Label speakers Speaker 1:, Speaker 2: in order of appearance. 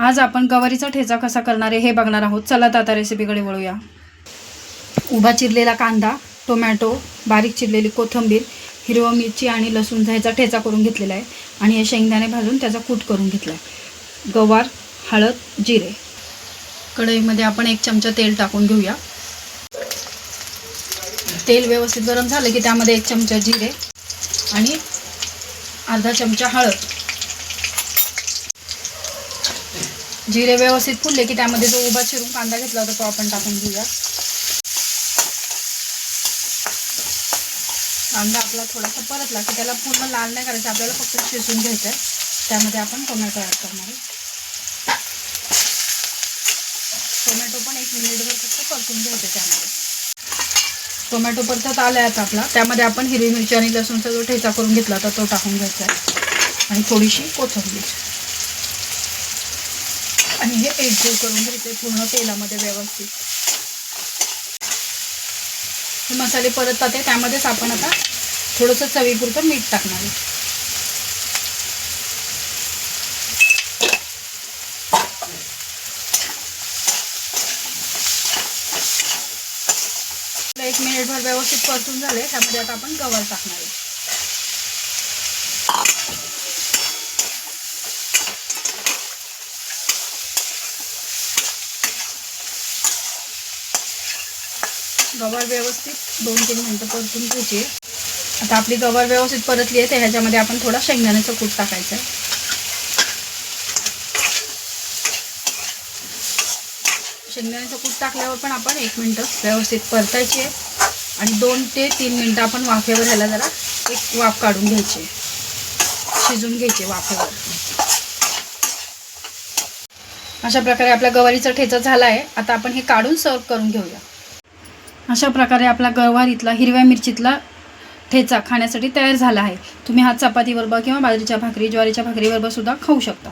Speaker 1: आज आपण गवारीचा ठेचा कसा करणार आहे हे बघणार आहोत। चला तर आता रेसिपीकडे वळूया। उभा चिरलेला कांदा, टोमॅटो, बारीक चिरलेली कोथिंबीर, हिरवी मिरची आणि लसूण ह्याचा ठेचा करून घेतलेला आहे आणि हे शेंगदाणे भाजून त्याचा कूट करून घेतला आहे। गवार, हळद, जिरे। कढईमध्ये आपण 1 चमचा तेल टाकून घेऊया। तेल व्यवस्थित गरम झालं की त्यामध्ये 1 चमचा जिरे आणि अर्धा चमचा हळद। जिरे व्यवस्थित फुलले की त्यामध्ये जो उभा चिरून कांदा घेतला होता तो आपण टाकून घेऊया। कांदा आपला थोडासा परतला की त्याला पूर्ण लाल नाही करायचं, आपल्याला फक्त शिजवून घ्यायचं आहे। त्यामध्ये आपण टोमॅटो ॲड करणार आहे। टोमॅटो पण 1 मिनिटभर फक्त परतून घ्यायचं त्यामध्ये। टोमॅटो परतत आला आता आपला, त्यामध्ये आपण हिरवी मिरची आणि लसूणचा जो ठेचा करून घेतला होता तो टाकून घ्यायचा आहे आणि थोडीशी कोथिंबीर आणि हे एकजीव करून घ्यायचे पूर्ण तेलामध्ये व्यवस्थित। हे मसाले परततात आहे, त्यामध्येच आपण आता थोडंसं चवीपुरतं मीठ टाकणार आहे। आपलं 1 मिनिटभर व्यवस्थित परतून झाले, त्यामध्ये आता आपण गवार टाकणार आहे। गवार व्यवस्थित 2-3 मिनिटं परतून घ्यायची। आता आपली गवार व्यवस्थित परतली आहे, तर ह्याच्यामध्ये आपण थोडा शेंगदाण्याचा कूट टाकायचा आहे। शेंगदाण्याचा कूट टाकल्यावर पण आपण 1 मिनिट व्यवस्थित परतायची आहे आणि 2 ते 3 मिनिटं आपण वाफेवर ह्याला जरा एक वाफ काढून घ्यायची, शिजून घ्यायचे वाफेवर। अशा प्रकारे आपला गवारीचा ठेचा झाला आहे। आता आपण हे काढून सर्व करून घेऊया। अशा प्रकारे आपला गवारीतला हिरव्या मिरचीतला ठेचा खाण्यासाठी तयार झाला आहे। तुम्ही हा चपातीबरोबर किंवा बाजरीच्या भाकरी, ज्वारीच्या भाकरीबरोबर सुद्धा खाऊ शकता।